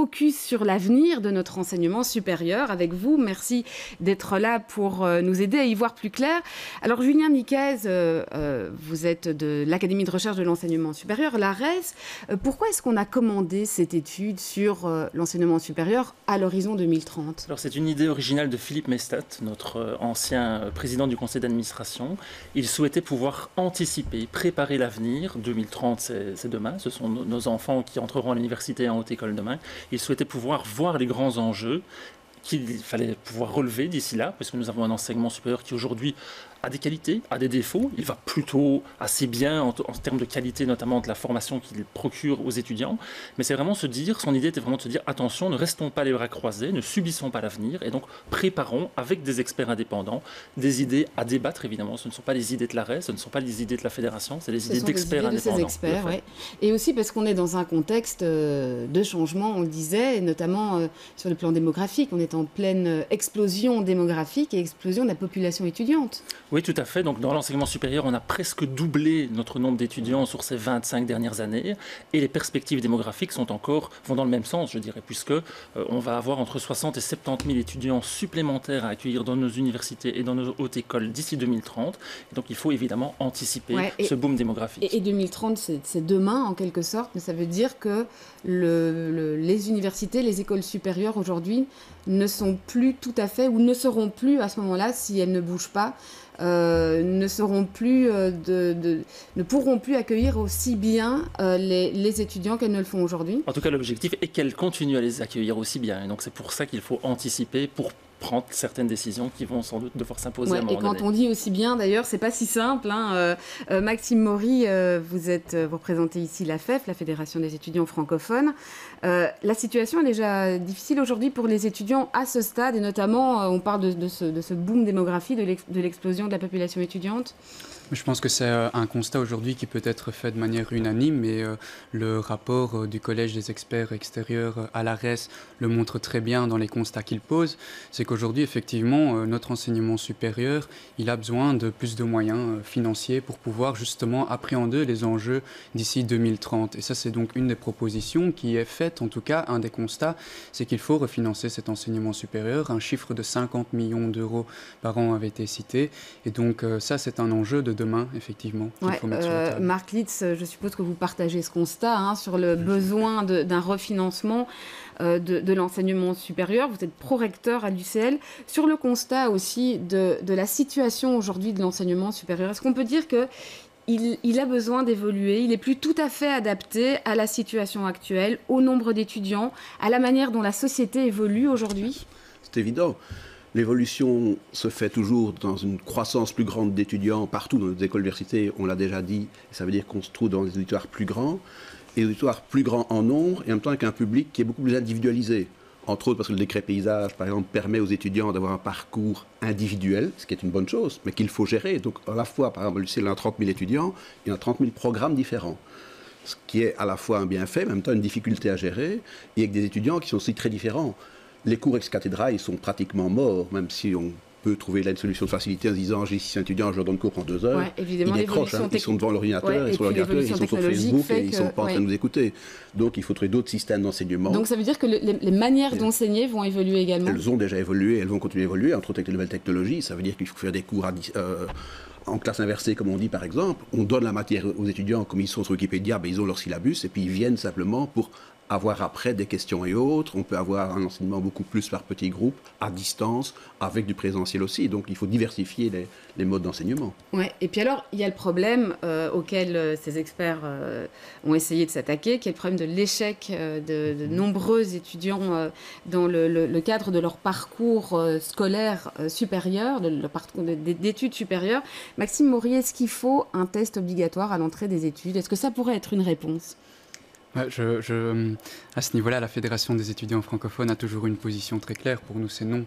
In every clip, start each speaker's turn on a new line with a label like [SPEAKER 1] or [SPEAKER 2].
[SPEAKER 1] focus sur l'avenir de notre enseignement supérieur avec vous. Merci d'être là pour nous aider à y voir plus clair. Alors Julien Nicaise, vous êtes de l'Académie de recherche de l'enseignement supérieur, l'ARES. Pourquoi est-ce qu'on a commandé cette étude sur l'enseignement supérieur à l'horizon 2030?
[SPEAKER 2] Alors c'est une idée originale de Philippe Mestat, notre ancien président du conseil d'administration. Il souhaitait pouvoir anticiper, préparer l'avenir. 2030, c'est demain. Ce sont nos enfants qui entreront à l'université et en haute école demain. Il souhaitait pouvoir voir les grands enjeux qu'il fallait pouvoir relever d'ici là, parce que nous avons un enseignement supérieur qui aujourd'hui a des qualités, a des défauts. Il va plutôt assez bien en termes de qualité, notamment de la formation qu'il procure aux étudiants. Mais c'est vraiment se dire, son idée était vraiment de se dire, attention, ne restons pas les bras croisés, ne subissons pas l'avenir, et donc préparons avec des experts indépendants des idées à débattre, évidemment. Ce ne sont pas les idées de l'ARES, ce ne sont pas les idées de la fédération, c'est les idées d'experts indépendants.
[SPEAKER 1] Ces experts, ouais. Et aussi parce qu'on est dans un contexte de changement, on le disait, et notamment sur le plan démographique. On est en pleine explosion démographique et explosion de la population étudiante.
[SPEAKER 2] Oui, tout à fait. Donc, dans l'enseignement supérieur, on a presque doublé notre nombre d'étudiants sur ces 25 dernières années. Et les perspectives démographiques vont dans le même sens, je dirais, puisque on va avoir entre 60 et 70 000 étudiants supplémentaires à accueillir dans nos universités et dans nos hautes écoles d'ici 2030. Et donc, il faut évidemment anticiper ce boom démographique.
[SPEAKER 1] Et 2030, c'est demain, en quelque sorte, mais ça veut dire que les universités, les écoles supérieures, aujourd'hui, ne sont plus tout à fait, ou ne seront plus à ce moment-là, si elles ne bougent pas, ne pourront plus accueillir aussi bien les étudiants qu'elles ne le font aujourd'hui.
[SPEAKER 2] En tout cas, l'objectif est qu'elles continuent à les accueillir aussi bien. Et donc, c'est pour ça qu'il faut anticiper pour prendre certaines décisions qui vont sans doute devoir s'imposer à un moment donné.
[SPEAKER 1] Et quand on dit aussi bien, d'ailleurs, c'est pas si simple. Maxime Maury, vous représentez ici la FEF, la Fédération des étudiants francophones. La situation est déjà difficile aujourd'hui pour les étudiants à ce stade, et notamment, on parle de ce boom démographique, de l'explosion de la population étudiante.
[SPEAKER 3] Je pense que c'est un constat aujourd'hui qui peut être fait de manière unanime, mais le rapport du Collège des experts extérieurs à l'ARES le montre très bien dans les constats qu'il pose. C'est qu'aujourd'hui, effectivement, notre enseignement supérieur, il a besoin de plus de moyens financiers pour pouvoir justement appréhender les enjeux d'ici 2030. Et ça, c'est donc une des propositions qui est faite, en tout cas, un des constats, c'est qu'il faut refinancer cet enseignement supérieur. Un chiffre de 50 millions d'euros par an avait été cité. Et donc, ça, c'est un enjeu de demain, effectivement, qu'il faut mettre sur la table.
[SPEAKER 1] Marc Litz, je suppose que vous partagez ce constat sur le besoin d'un refinancement de l'enseignement supérieur. Vous êtes pro-recteur à l'UCL. Sur le constat aussi de la situation aujourd'hui de l'enseignement supérieur, est-ce qu'on peut dire qu'il a besoin d'évoluer, il n'est plus tout à fait adapté à la situation actuelle, au nombre d'étudiants, à la manière dont la société évolue aujourd'hui?
[SPEAKER 4] C'est évident. L'évolution se fait toujours dans une croissance plus grande d'étudiants partout dans nos écoles universités, on l'a déjà dit, ça veut dire qu'on se trouve dans des auditoires plus grands, et des auditoires plus grands en nombre, et en même temps avec un public qui est beaucoup plus individualisé. Entre autres parce que le décret paysage, par exemple, permet aux étudiants d'avoir un parcours individuel, ce qui est une bonne chose, mais qu'il faut gérer. Donc à la fois, par exemple, il y a 30 000 étudiants, il y a 30 000 programmes différents. Ce qui est à la fois un bienfait, mais en même temps une difficulté à gérer, et avec des étudiants qui sont aussi très différents. Les cours ex-cathédrale, ils sont pratiquement morts, même si on peut trouver là une solution de facilité en se disant j'ai 6 étudiants, je leur donne cours en 2 heures.
[SPEAKER 1] Évidemment,
[SPEAKER 4] ils décrochent, ils sont devant l'ordinateur, ils sont sur Facebook et ils ne sont pas en train de nous écouter. Donc il faut trouver d'autres systèmes d'enseignement.
[SPEAKER 1] Donc ça veut dire que les manières d'enseigner vont évoluer également?
[SPEAKER 4] Elles ont déjà évolué, elles vont continuer à évoluer, entre autres avec les nouvelles technologies. Ça veut dire qu'il faut faire des cours en classe inversée, comme on dit par exemple. On donne la matière aux étudiants, comme ils sont sur Wikipédia, ils ont leur syllabus et puis ils viennent simplement pour avoir après des questions et autres. On peut avoir un enseignement beaucoup plus par petits groupes, à distance, avec du présentiel aussi. Donc il faut diversifier les modes d'enseignement.
[SPEAKER 1] Et puis alors, il y a le problème auquel ces experts ont essayé de s'attaquer, qui est le problème de l'échec de nombreux étudiants dans le cadre de leur parcours scolaire supérieur, de leur parcours d'études supérieures. Maxime Maury, est-ce qu'il faut un test obligatoire à l'entrée des études? Est-ce que ça pourrait être une réponse?
[SPEAKER 3] À ce niveau-là, la Fédération des étudiants francophones a toujours une position très claire. Pour nous, c'est non.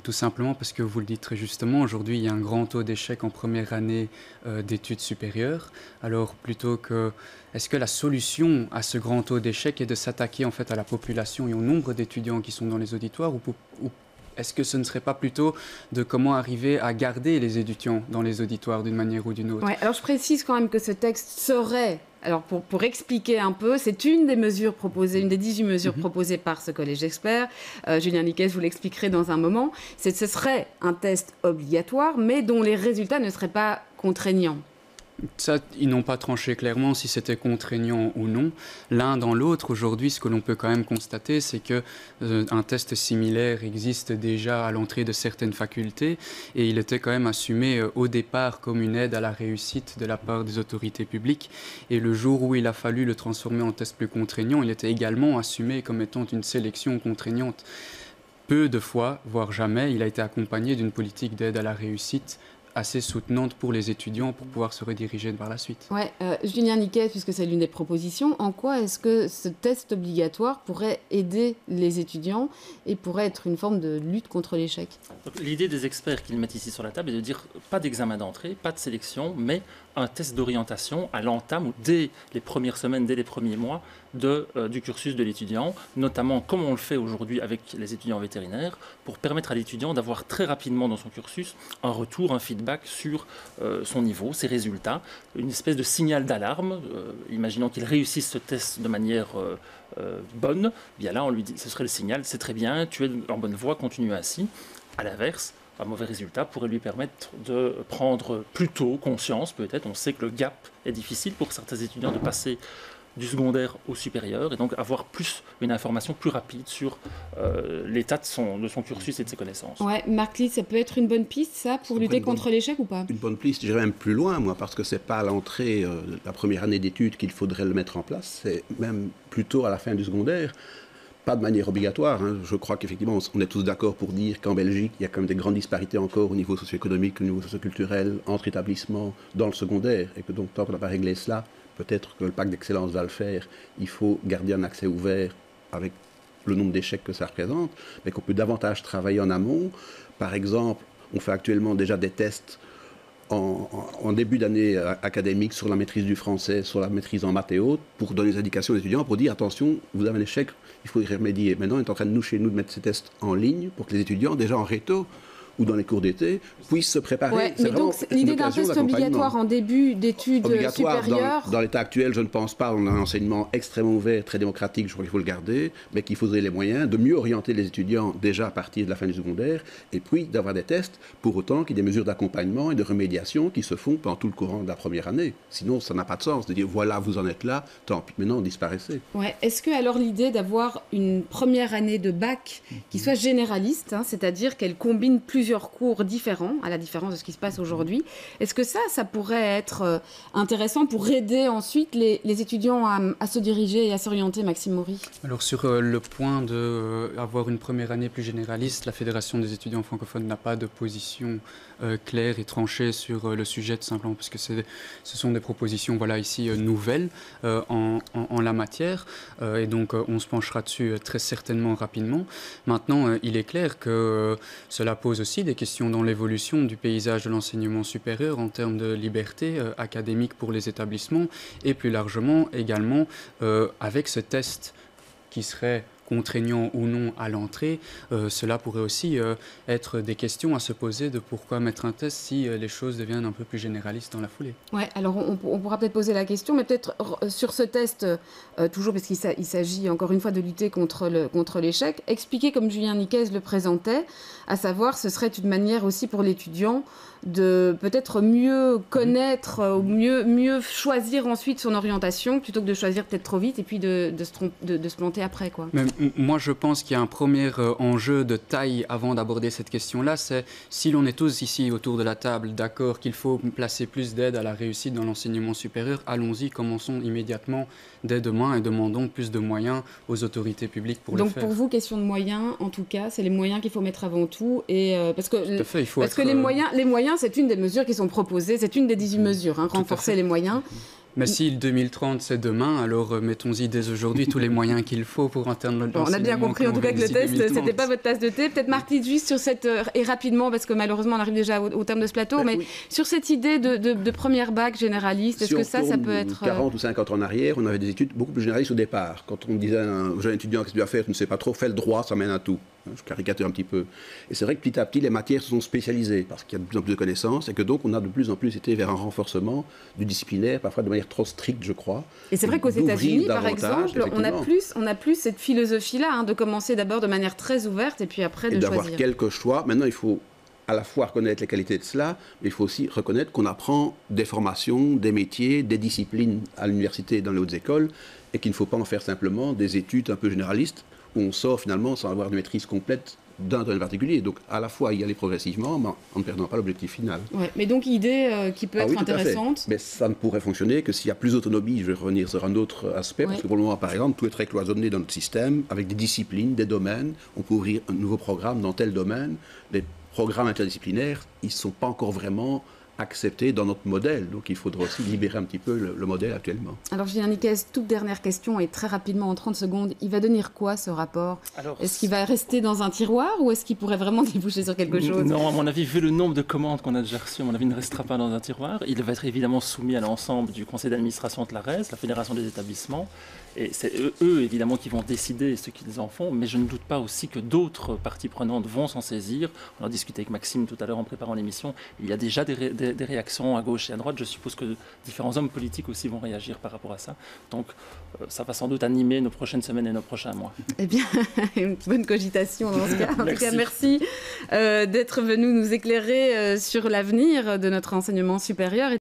[SPEAKER 3] Tout simplement parce que vous le dites très justement, aujourd'hui, il y a un grand taux d'échec en première année d'études supérieures. Alors, est-ce que la solution à ce grand taux d'échec est de s'attaquer en fait à la population et au nombre d'étudiants qui sont dans les auditoires, ou est-ce que ce ne serait pas plutôt de comment arriver à garder les étudiants dans les auditoires d'une manière ou d'une autre?
[SPEAKER 1] Alors, je précise quand même que ce texte serait Alors pour expliquer un peu, c'est une des mesures proposées, une des 18 mesures proposées par ce collège d'experts. Julien Niquez, je vous l'expliquerai dans un moment. Ce serait un test obligatoire, mais dont les résultats ne seraient pas contraignants.
[SPEAKER 3] Ça, ils n'ont pas tranché clairement si c'était contraignant ou non. L'un dans l'autre, aujourd'hui, ce que l'on peut quand même constater, c'est qu'un test similaire existe déjà à l'entrée de certaines facultés et il était quand même assumé au départ comme une aide à la réussite de la part des autorités publiques. Et le jour où il a fallu le transformer en test plus contraignant, il était également assumé comme étant une sélection contraignante. Peu de fois, voire jamais, il a été accompagné d'une politique d'aide à la réussite assez soutenante pour les étudiants pour pouvoir se rediriger vers la suite.
[SPEAKER 1] Ouais, Julien Niquez, puisque c'est l'une des propositions, en quoi est-ce que ce test obligatoire pourrait aider les étudiants et pourrait être une forme de lutte contre l'échec?
[SPEAKER 2] L'idée des experts qu'ils mettent ici sur la table est de dire pas d'examen d'entrée, pas de sélection, mais un test d'orientation à l'entame ou dès les premières semaines, dès les premiers mois du cursus de l'étudiant, notamment comme on le fait aujourd'hui avec les étudiants vétérinaires, pour permettre à l'étudiant d'avoir très rapidement dans son cursus un retour, un feedback sur son niveau, ses résultats, une espèce de signal d'alarme. Imaginons qu'il réussisse ce test de manière bonne, bien là on lui dit, ce serait le signal, c'est très bien, tu es en bonne voie, continue ainsi. À l'inverse, un mauvais résultat pourrait lui permettre de prendre plus tôt conscience, peut-être. On sait que le gap est difficile pour certains étudiants de passer du secondaire au supérieur et donc avoir une information plus rapide sur l'état de son cursus et de ses connaissances.
[SPEAKER 1] Ouais, Marc Lys, ça peut être une bonne piste, ça, pour lutter contre l'échec ou pas?
[SPEAKER 4] Une bonne piste, j'irais même plus loin, moi, parce que c'est pas à l'entrée de la première année d'études qu'il faudrait le mettre en place, c'est même plutôt à la fin du secondaire. Pas de manière obligatoire. Hein. Je crois qu'effectivement, on est tous d'accord pour dire qu'en Belgique, il y a quand même des grandes disparités encore au niveau socio-économique, au niveau socio-culturel, entre établissements dans le secondaire. Et que donc, tant qu'on n'a pas réglé cela, peut-être que le pacte d'excellence va le faire. Il faut garder un accès ouvert avec le nombre d'échecs que ça représente, mais qu'on peut davantage travailler en amont. Par exemple, on fait actuellement déjà des tests en début d'année académique sur la maîtrise du français, sur la maîtrise en maths et autres, pour donner des indications aux étudiants, pour dire attention, vous avez un échec, il faut y remédier. Maintenant, on est en train de chez nous de mettre ces tests en ligne pour que les étudiants, déjà en réto ou dans les cours d'été, puissent se préparer.
[SPEAKER 1] Ouais, mais donc l'idée d'un test obligatoire en début d'études supérieures...
[SPEAKER 4] Dans l'état actuel, je ne pense pas. On a un enseignement extrêmement ouvert, très démocratique, je crois qu'il faut le garder, mais qu'il faudrait les moyens de mieux orienter les étudiants déjà à partir de la fin du secondaire, et puis d'avoir des tests, pour autant qu'il y ait des mesures d'accompagnement et de remédiation qui se font pendant tout le courant de la première année. Sinon, ça n'a pas de sens de dire, voilà, vous en êtes là, tant pis, maintenant, disparaissez.
[SPEAKER 1] Ouais. Est-ce que alors l'idée d'avoir une première année de bac qui soit généraliste, hein, c'est-à-dire qu'elle combine plusieurs cours différents, à la différence de ce qui se passe aujourd'hui. Est-ce que ça pourrait être intéressant pour aider ensuite les étudiants à se diriger et à s'orienter, Maxime Maury?
[SPEAKER 3] Alors sur le point d'avoir une première année plus généraliste, la Fédération des étudiants francophones n'a pas de position claire et tranchée sur le sujet, tout simplement parce que ce sont des propositions ici nouvelles en la matière et donc on se penchera dessus très certainement rapidement. Maintenant, il est clair que cela pose aussi des questions dans l'évolution du paysage de l'enseignement supérieur en termes de liberté académique pour les établissements et plus largement également avec ce test qui serait contraignant ou non à l'entrée, cela pourrait aussi être des questions à se poser de pourquoi mettre un test si les choses deviennent un peu plus généralistes dans la foulée.
[SPEAKER 1] Ouais, alors on pourra peut-être poser la question, mais peut-être sur ce test, toujours parce qu'il s'agit encore une fois de lutter contre l'échec, expliquer comme Julien Niquez le présentait, à savoir ce serait une manière aussi pour l'étudiant de peut-être mieux connaître, mieux choisir ensuite son orientation, plutôt que de choisir peut-être trop vite et puis de se planter après, quoi.
[SPEAKER 3] Mais moi, je pense qu'il y a un premier enjeu de taille avant d'aborder cette question-là, c'est si l'on est tous ici autour de la table d'accord qu'il faut placer plus d'aide à la réussite dans l'enseignement supérieur, allons-y, commençons immédiatement dès demain et demandons plus de moyens aux autorités publiques pour le faire.
[SPEAKER 1] Donc pour vous, question de moyens, en tout cas, c'est les moyens qu'il faut mettre avant tout, et parce que les moyens, c'est une des mesures qui sont proposées, c'est une des 18 mesures, renforcer les moyens.
[SPEAKER 3] Mais si 2030 c'est demain, alors mettons-y dès aujourd'hui tous les moyens qu'il faut pour atteindre l'enseignement.
[SPEAKER 1] On a bien compris en tout cas que le test, c'était pas votre tasse de thé. Peut-être Marc Lys, juste sur cette, et rapidement, parce que malheureusement on arrive déjà au terme de ce plateau, mais oui. Sur cette idée de première bac généraliste, est-ce que ça peut être...
[SPEAKER 4] 40 ou 50 ans en arrière, on avait des études beaucoup plus généralistes au départ. Quand on disait à un jeune étudiant qu'est-ce que tu dois faire, tu ne sais pas trop, fais le droit, ça mène à tout. Je caricature un petit peu. Et c'est vrai que petit à petit, les matières se sont spécialisées parce qu'il y a de plus en plus de connaissances et que donc on a de plus en plus été vers un renforcement du disciplinaire, parfois de manière trop stricte, je crois.
[SPEAKER 1] Et c'est vrai qu'aux États-Unis, par exemple, on a plus cette philosophie-là, hein, de commencer d'abord de manière très ouverte et puis après de choisir.
[SPEAKER 4] Et d'avoir quelques choix. Maintenant, il faut à la fois reconnaître les qualités de cela, mais il faut aussi reconnaître qu'on apprend des formations, des métiers, des disciplines à l'université et dans les hautes écoles, et qu'il ne faut pas en faire simplement des études un peu généralistes, où on sort finalement sans avoir de maîtrise complète d'un domaine particulier. Donc à la fois y aller progressivement, mais en ne perdant pas l'objectif final.
[SPEAKER 1] Ouais, mais donc idée qui peut être intéressante.
[SPEAKER 4] Mais ça ne pourrait fonctionner que s'il y a plus d'autonomie. Je vais revenir sur un autre aspect, parce que pour le moment, par exemple, tout est très cloisonné dans notre système, avec des disciplines, des domaines. On peut ouvrir un nouveau programme dans tel domaine. Les programmes interdisciplinaires, ils ne sont pas encore vraiment acceptés dans notre modèle. Donc il faudra aussi libérer un petit peu le modèle actuellement.
[SPEAKER 1] Alors Julien Nicaise, toute dernière question et très rapidement en 30 secondes, il va devenir quoi ce rapport? Est-ce qu'il va rester dans un tiroir ou est-ce qu'il pourrait vraiment déboucher sur quelque chose?
[SPEAKER 2] Non, à mon avis, vu le nombre de commandes qu'on a déjà reçues, à mon avis, il ne restera pas dans un tiroir. Il va être évidemment soumis à l'ensemble du conseil d'administration de la RES, la Fédération des établissements. Et c'est eux, évidemment, qui vont décider ce qu'ils en font, mais je ne doute pas aussi que d'autres parties prenantes vont s'en saisir. On a discuté avec Maxime tout à l'heure en préparant l'émission. Il y a déjà des réactions à gauche et à droite. Je suppose que différents hommes politiques aussi vont réagir par rapport à ça. Donc, ça va sans doute animer nos prochaines semaines et nos prochains mois.
[SPEAKER 1] Eh bien, une bonne cogitation dans ce cas. En tout cas, merci d'être venu nous éclairer sur l'avenir de notre enseignement supérieur.